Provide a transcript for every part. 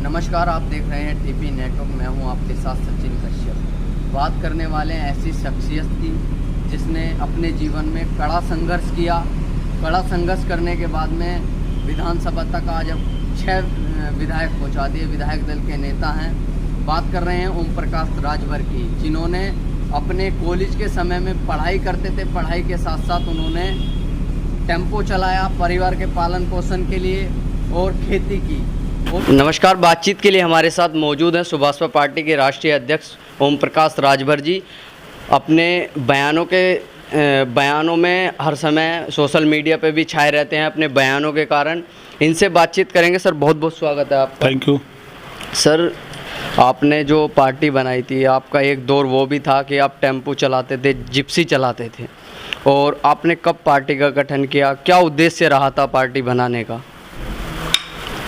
नमस्कार, आप देख रहे हैं टीपी नेटवर्क। मैं हूं आपके साथ सचिन कश्यप। बात करने वाले हैं ऐसी शख्सियत की जिसने अपने जीवन में कड़ा संघर्ष किया। कड़ा संघर्ष करने के बाद में विधानसभा तक आज अब 6 विधायक पहुंचा दिए। विधायक दल के नेता हैं। बात कर रहे हैं ओम प्रकाश राजभर की, जिन्होंने अपने कॉलेज के समय में पढ़ाई करते थे। पढ़ाई के साथ साथ उन्होंने टेम्पो चलाया परिवार के पालन पोषण के लिए और खेती की। नमस्कार, बातचीत के लिए हमारे साथ मौजूद हैं सुभाषपा पार्टी के राष्ट्रीय अध्यक्ष ओम प्रकाश राजभर जी। अपने बयानों में हर समय सोशल मीडिया पे भी छाए रहते हैं अपने बयानों के कारण। इनसे बातचीत करेंगे। सर, बहुत बहुत स्वागत है आपका। थैंक यू सर, आपने जो पार्टी बनाई थी, आपका एक दौर वो भी था कि आप टेम्पो चलाते थे, जिप्सी चलाते थे। और आपने कब पार्टी का गठन किया, क्या उद्देश्य रहा था पार्टी बनाने का?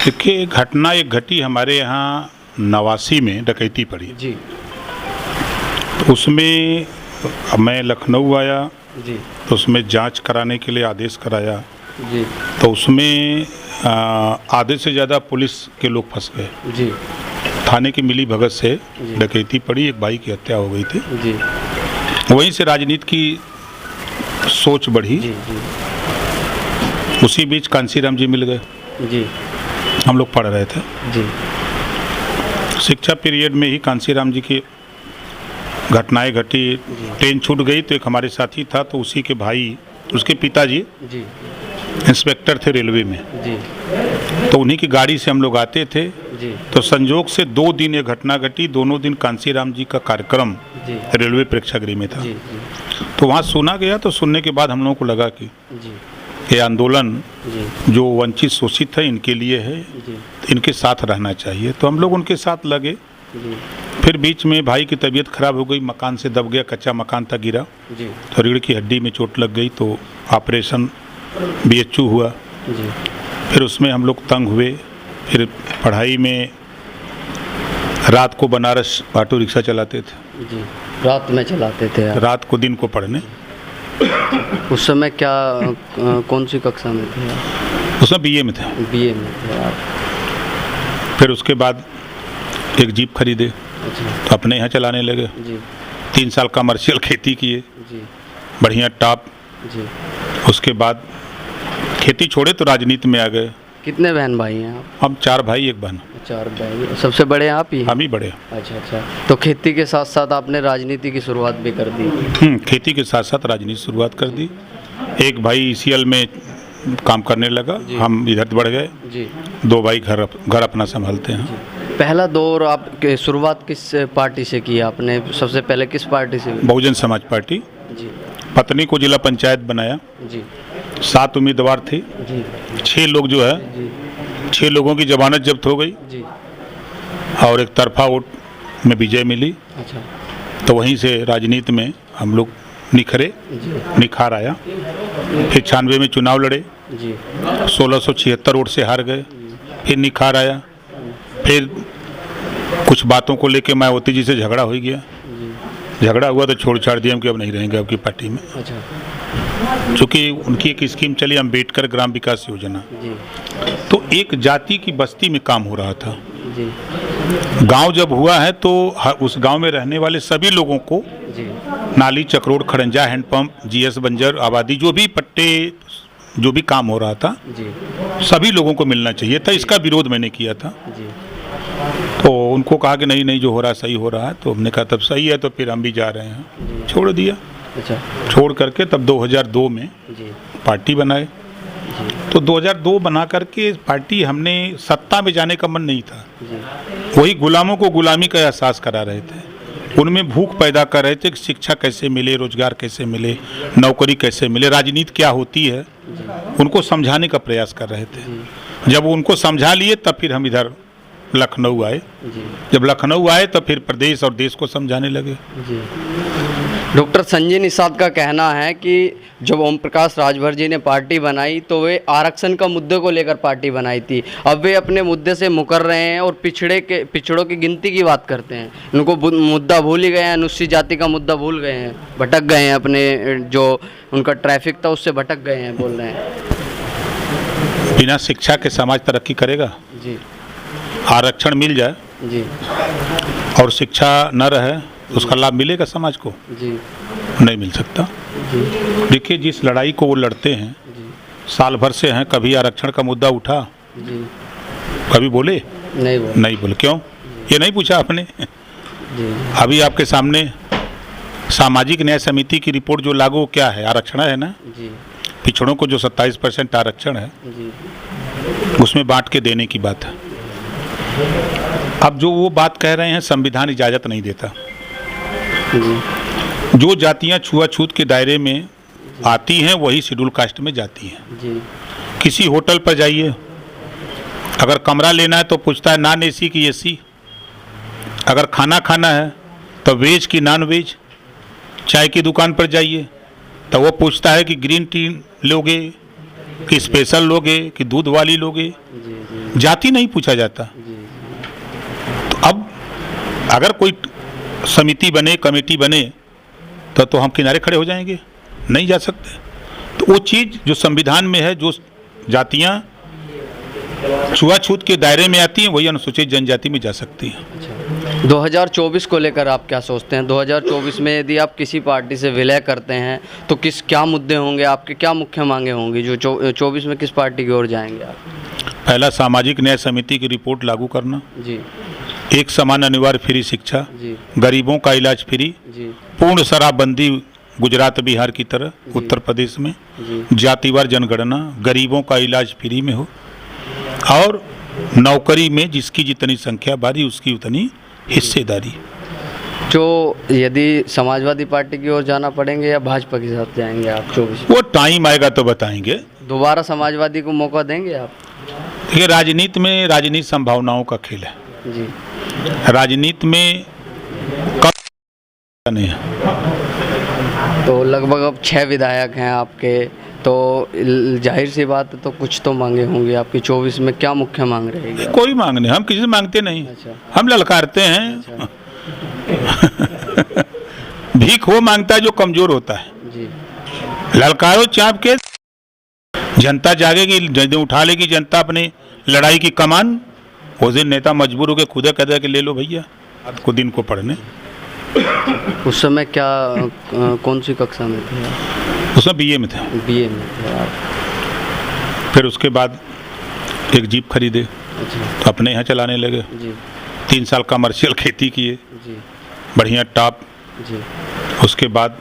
देखिए, घटना एक घटी हमारे यहाँ नवासी में डकैती पड़ी जी। तो उसमें मैं लखनऊ आया जी। तो उसमें जांच कराने के लिए आदेश कराया जी। तो उसमें आधे से ज़्यादा पुलिस के लोग फंस गए। जी। थाने की मिली भगत से डकैती पड़ी, एक भाई की हत्या हो गई थी। जी। वहीं से राजनीति की सोच बढ़ी। जी। जी। उसी बीच कांसीराम जी मिल गए। जी। हम लोग पढ़ रहे थे। जी। शिक्षा पीरियड में ही कांसीराम जी की घटनाएं घटी। ट्रेन छूट गई तो एक हमारे साथी था, तो उसी के भाई, उसके पिताजी जी इंस्पेक्टर थे रेलवे में। जी। तो उन्हीं की गाड़ी से हम लोग आते थे। जी। तो संजोग से 2 दिन ये घटना घटी। दोनों दिन कांसीराम जी का कार्यक्रम जी। रेलवे प्रेक्षागृह में था। जी। तो वहाँ सुना गया। तो सुनने के बाद हम लोगों को लगा कि जी। ये आंदोलन जी। जो वंचित शोषित है इनके लिए है, जी। इनके साथ रहना चाहिए। तो हम लोग उनके साथ लगे। जी। फिर बीच में भाई की तबीयत खराब हो गई, मकान से दब गया, कच्चा मकान था, गिरा जी। तो रीढ़ की हड्डी में चोट लग गई। तो ऑपरेशन BHU हुआ। जी। फिर उसमें हम लोग तंग हुए। फिर पढ़ाई में रात को बनारस ऑटो रिक्शा चलाते थे। जी। रात में चलाते थे आप? रात को दिन को पढ़ने। उस समय क्या कौन सी कक्षा में थे आप? उसमें BA में थे। BA में थे आप? फिर उसके बाद एक जीप खरीदे। अच्छा। तो अपने यहाँ चलाने लगे। जी। 3 साल कमर्शियल खेती किए, जी। बढ़िया टॉप। जी। उसके बाद खेती छोड़े तो राजनीति में आ गए। कितने बहन भाई हैं आप? हम 4 भाई 1 बहन। 4 भाई। सबसे बड़े आप ही? हम ही बड़े। अच्छा अच्छा। तो खेती के साथ साथ आपने राजनीति की शुरुआत भी कर दी? खेती के साथ साथ राजनीति शुरुआत कर दी। एक भाई ECL में काम करने लगा, हम इधर बढ़ गए। जी। 2 भाई घर अपना संभालते हैं। पहला दौर आप शुरुआत किस पार्टी से की आपने? सबसे पहले किस पार्टी से? बहुजन समाज पार्टी। जी। पत्नी को जिला पंचायत बनाया। जी। 7 उम्मीदवार थे। जी। 6 लोग जो है, जी। 6 लोगों की जमानत जब्त हो गई जी। और एक तरफा वोट में विजय मिली। अच्छा। तो वहीं से राजनीति में हम लोग निखरे, निखार आया। फिर 96 में चुनाव लड़े। जी। 1676 वोट से हार गए। फिर निखार आया। फिर कुछ बातों को लेके मायावती जी से झगड़ा हो गया। झगड़ा हुआ तो छोड़ छाड़ दिया कि अब नहीं रहेंगे आपकी पार्टी में। अच्छा। चूँकि उनकी एक स्कीम चली अम्बेडकर ग्राम विकास योजना। जी। तो एक जाति की बस्ती में काम हो रहा था। जी। गांव जब हुआ है तो उस गांव में रहने वाले सभी लोगों को जी। नाली, चक्रोड, खड़ंजा, हैंडपंप, GS बंजर आबादी, जो भी पट्टे, जो भी काम हो रहा था, जी। सभी लोगों को मिलना चाहिए था। इसका विरोध मैंने किया था। जी। तो उनको कहा कि नहीं नहीं, जो हो रहा है सही हो रहा है। तो हमने कहा तब सही है, तो फिर हम भी जा रहे हैं। छोड़ दिया। अच्छा। छोड़ करके तब 2002 में जी। पार्टी बनाए। तो 2002 बना करके पार्टी, हमने सत्ता में जाने का मन नहीं था। जी। वही गुलामों को गुलामी का एहसास करा रहे थे। उनमें भूख पैदा कर रहे थे कि शिक्षा कैसे मिले, रोजगार कैसे मिले, नौकरी कैसे मिले, राजनीति क्या होती है, उनको समझाने का प्रयास कर रहे थे। जब उनको समझा लिए तब फिर हम इधर लखनऊ आए। जब लखनऊ आए तो फिर प्रदेश और देश को समझाने लगे। डॉक्टर संजय निषाद का कहना है कि जब ओम प्रकाश राजभर जी ने पार्टी बनाई तो वे आरक्षण का मुद्दे को लेकर पार्टी बनाई थी। अब वे अपने मुद्दे से मुकर रहे हैं और पिछड़ों की गिनती की बात करते हैं। उनको मुद्दा भूल ही गए हैं, अनुसूचित जाति का मुद्दा भूल गए हैं, भटक गए हैं, अपने जो उनका ट्रैफिक था उससे भटक गए हैं, बोल रहे हैं। बिना शिक्षा के समाज तरक्की करेगा? जी। आरक्षण मिल जाए जी और शिक्षा न रहे तो उसका लाभ मिलेगा समाज को? जी नहीं मिल सकता। जी देखिए, जिस लड़ाई को वो लड़ते हैं जी साल भर से हैं, कभी आरक्षण का मुद्दा उठा? जी कभी बोले? नहीं बोल नहीं बोले। क्यों? ये नहीं पूछा आपने? जी अभी आपके सामने सामाजिक न्याय समिति की रिपोर्ट जो लागू क्या है? आरक्षण है ना? जी पिछड़ों को जो 27% आरक्षण है जी उसमें बांट के देने की बात है। अब जो वो बात कह रहे हैं संविधान इजाज़त नहीं देता। जी जो जातियां छुआछूत के दायरे में आती हैं वही शेड्यूल कास्ट में जाती हैं। जी किसी होटल पर जाइए, अगर कमरा लेना है तो पूछता है नॉन एसी की एसी, अगर खाना खाना है तो वेज की नॉन वेज। चाय की दुकान पर जाइए तो वो पूछता है कि ग्रीन टी लोगे कि स्पेशल लोगे कि दूध वाली लोगे। जी जी जाति नहीं पूछा जाता। जी तो अब अगर कोई समिति बने, कमेटी बने तो हम किनारे खड़े हो जाएंगे? नहीं जा सकते। तो वो चीज़ जो संविधान में है, जो जातियां छुआछूत के दायरे में आती हैं वही अनुसूचित जनजाति में जा सकती हैं। अच्छा, 2024 को लेकर आप क्या सोचते हैं? 2024 में यदि आप किसी पार्टी से विलय करते हैं तो क्या मुद्दे होंगे आपके, क्या मुख्य मांगे होंगी जो 24 में किस पार्टी की ओर जाएंगे आप? पहला, सामाजिक न्याय समिति की रिपोर्ट लागू करना। जी एक समान अनिवार्य फ्री शिक्षा, जी गरीबों का इलाज फ्री, जी पूर्ण शराबबंदी गुजरात बिहार की तरह उत्तर प्रदेश में, जी जातिवार जनगणना, गरीबों का इलाज फ्री में हो, और नौकरी में जिसकी जितनी संख्या बारी उसकी उतनी हिस्सेदारी। जो यदि समाजवादी पार्टी की ओर जाना पड़ेंगे या भाजपा के साथ जाएंगे आप 24? वो टाइम आएगा तो बताएंगे। दोबारा समाजवादी को मौका देंगे आप? देखिए, राजनीति संभावनाओं का खेल है। जी राजनीति में कम नहीं है। तो लगभग अब 6 विधायक हैं आपके, तो जाहिर सी बात है तो कुछ तो मांगे होंगी आपकी। 24 में क्या मुख्य मांग रहेगी? कोई मांग नहीं, हम किसी से मांगते नहीं। अच्छा। हम ललकारते हैं। अच्छा। भीख वो मांगता है जो कमजोर होता है। जी ललकारो चाप के, जनता जागेगी, यदि उठा लेगी जनता अपनी लड़ाई की कमान, उस दिन नेता मजबूर होकर खुदा कहता है कि ले लो भैया आपको दिन को पढ़ने। उस समय क्या कौन सी कक्षा में थे आप? उसमें बीए में थे। बीए में थे आप? फिर उसके बाद एक जीप खरीदे अच्छा तो अपने यहाँ चलाने लगे। जी 3 साल कमर्शियल खेती किए, जी बढ़िया टॉप। जी उसके बाद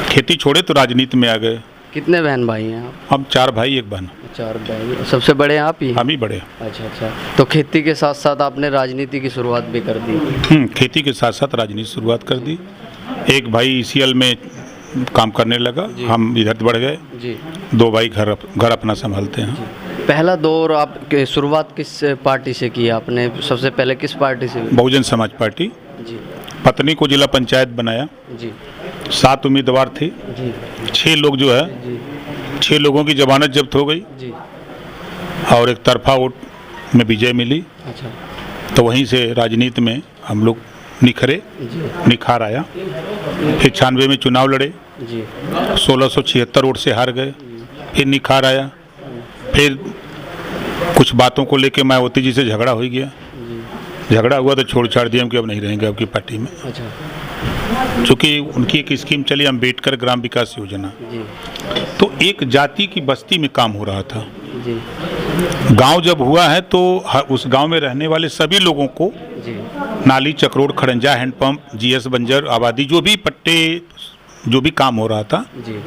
खेती छोड़े तो राजनीति में आ गए। कितने बहन भाई हैं आप? हम 4 भाई 1 बहन। 4 भाई, सबसे बड़े आप ही हैं? हम ही बड़े। अच्छा अच्छा, तो खेती के साथ साथ आपने राजनीति की शुरुआत भी कर दी? खेती के साथ साथ राजनीति शुरुआत कर दी। एक भाई ईसीएल में काम करने लगा, हम इधर बढ़ गए। जी 2 भाई घर अपना संभालते हैं। पहला दौर आप शुरुआत किस पार्टी से की आपने? सबसे पहले किस पार्टी से? बहुजन समाज पार्टी। जी पत्नी को जिला पंचायत बनाया। जी 7 उम्मीदवार थे, जी 6 लोग जो है, जी 6 लोगों की जमानत जब्त हो गई जी और एक तरफा वोट में विजय मिली। अच्छा तो वहीं से राजनीति में हम लोग निखरे, जी निखार आया। फिर 96 में चुनाव लड़े, जी 1676 वोट से हार गए। फिर निखार आया। फिर कुछ बातों को लेके मायावती जी से झगड़ा हो गया। जी झगड़ा हुआ तो छोड़ छाड़ दिया कि अब नहीं रहेंगे आपकी पार्टी में। अच्छा चूँकि उनकी एक स्कीम चली अम्बेडकर ग्राम विकास योजना, जी तो एक जाति की बस्ती में काम हो रहा था। जी गांव जब हुआ है तो उस गांव में रहने वाले सभी लोगों को जी नाली, चक्रोड़, खड़ंजा, हैंडपंप, जीएस बंजर आबादी, जो भी पट्टे, जो भी काम हो रहा था, जी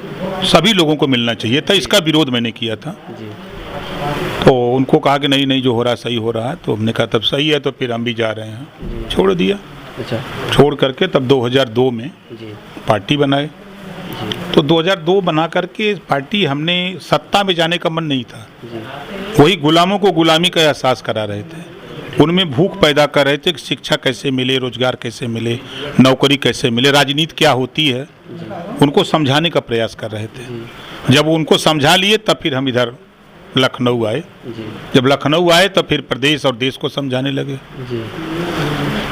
सभी लोगों को मिलना चाहिए था। इसका विरोध मैंने किया था। जी तो उनको कहा कि नहीं जो हो रहा सही हो रहा है। तो हमने कहा तब सही है तो फिर हम भी जा रहे हैं। छोड़ दिया। अच्छा छोड़ करके तब 2002 में जी पार्टी बनाए। तो 2002 बना करके पार्टी, हमने सत्ता में जाने का मन नहीं था। जी वही गुलामों को गुलामी का एहसास करा रहे थे, उनमें भूख पैदा कर रहे थे कि शिक्षा कैसे मिले, रोजगार कैसे मिले, नौकरी कैसे मिले, राजनीति क्या होती है, उनको समझाने का प्रयास कर रहे थे। जब उनको समझा लिए तब फिर हम इधर लखनऊ आए। जी जब लखनऊ आए तो फिर प्रदेश और देश को समझाने लगे। जी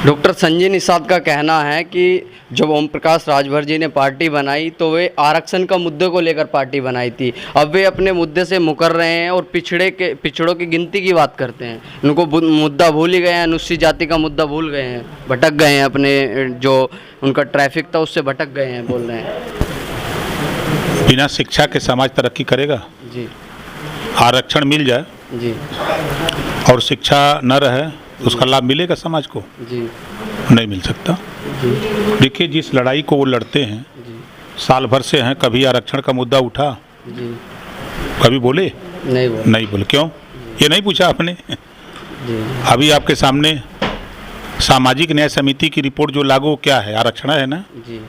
डॉक्टर संजय निषाद का कहना है कि जब ओम प्रकाश राजभर जी ने पार्टी बनाई तो वे आरक्षण का मुद्दे को लेकर पार्टी बनाई थी। अब वे अपने मुद्दे से मुकर रहे हैं और पिछड़ों की गिनती की बात करते हैं। उनको मुद्दा भूल ही गए हैं, अनुसूचित जाति का मुद्दा भूल गए हैं, भटक गए हैं, अपने जो उनका ट्रैफिक था उससे भटक गए हैं, बोल रहे हैं। बिना शिक्षा के समाज तरक्की करेगा? जी। आरक्षण मिल जाए जी और शिक्षा न रहे तो उसका लाभ मिलेगा समाज को? जी नहीं मिल सकता। देखिए, जिस लड़ाई को वो लड़ते हैं जी साल भर से हैं, कभी आरक्षण का मुद्दा उठा? जी कभी बोले? नहीं बोले। क्यों? ये नहीं पूछा आपने? जी। अभी आपके सामने सामाजिक न्याय समिति की रिपोर्ट जो लागू क्या है? आरक्षण है ना? जी।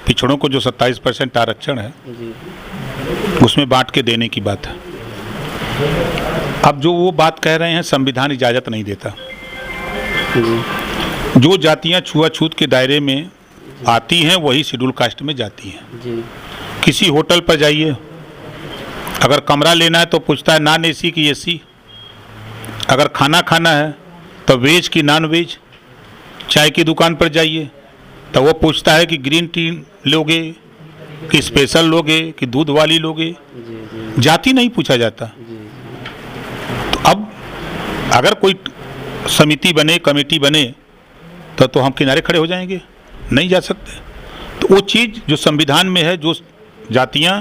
पिछड़ों को जो 27% आरक्षण है जी। उसमें बांट के देने की बात है। अब जो वो बात कह रहे हैं, संविधान इजाज़त नहीं देता। जी। जो जातियां छुआछूत के दायरे में आती हैं वही शेड्यूल कास्ट में जाती हैं। जी। किसी होटल पर जाइए, अगर कमरा लेना है तो पूछता है नॉन एसी की एसी, अगर खाना खाना है तो वेज की नॉन वेज। चाय की दुकान पर जाइए तो वो पूछता है कि ग्रीन टी लोगे कि स्पेशल लोगे कि दूध वाली लोगे। जी। जाति नहीं पूछा जाता। जी। तो अब अगर कोई समिति बने, कमेटी बने तो हम किनारे खड़े हो जाएंगे? नहीं जा सकते। तो वो चीज़ जो संविधान में है, जो जातियां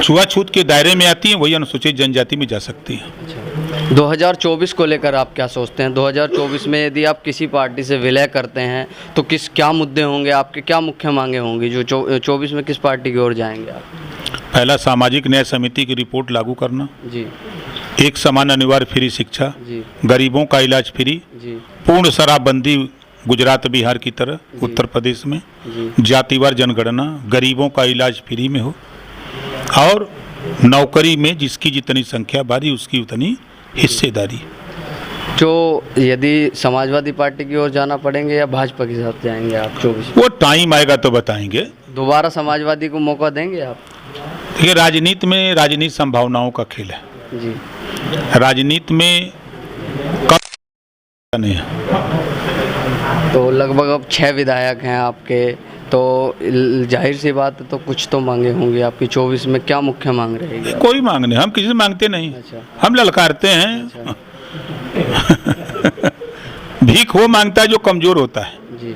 छुआछूत के दायरे में आती हैं वही अनुसूचित जनजाति में जा सकती हैं। 2024 को लेकर आप क्या सोचते हैं? 2024 में यदि आप किसी पार्टी से विलय करते हैं तो क्या मुद्दे होंगे आपके, क्या मुख्य मांगे होंगी जो 24 में किस पार्टी की ओर जाएंगे आप? पहला, सामाजिक न्याय समिति की रिपोर्ट लागू करना। जी। एक समान अनिवार्य फ्री शिक्षा। जी। गरीबों का इलाज फ्री। जी। पूर्ण शराबबंदी गुजरात बिहार की तरह उत्तर प्रदेश में। जी। जातिवार जनगणना, गरीबों का इलाज फ्री में हो, और नौकरी में जिसकी जितनी संख्या बारी उसकी उतनी हिस्सेदारी। जो यदि समाजवादी पार्टी की ओर जाना पड़ेंगे या भाजपा के साथ जाएंगे आप 24? वो टाइम आएगा तो बताएंगे। दोबारा समाजवादी को मौका देंगे आप? देखिए, राजनीति संभावनाओं का खेल है। जी। राजनीति में कम नहीं है। तो लगभग अब 6 विधायक हैं आपके, तो जाहिर सी बात है तो कुछ तो मांगे होंगे आपकी। 24 में क्या मुख्य मांग रहेगी? कोई मांग नहीं, हम किसी से मांगते नहीं। अच्छा। हम ललकारते हैं। अच्छा। भीख वो मांगता है जो कमजोर होता है। जी।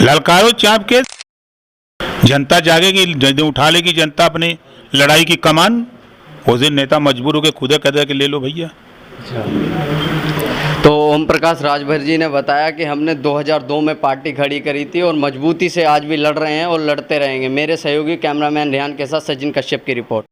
ललकारो चाप के, जनता जागेगी, उठा लेगी जनता अपनी लड़ाई की कमान। उस दिन नेता मजबूर होकर खुद कह के ले लो भैया। अच्छा। तो ओम प्रकाश राजभर जी ने बताया कि हमने 2002 में पार्टी खड़ी करी थी और मजबूती से आज भी लड़ रहे हैं और लड़ते रहेंगे। मेरे सहयोगी कैमरामैन रेहान के साथ सचिन कश्यप की रिपोर्ट।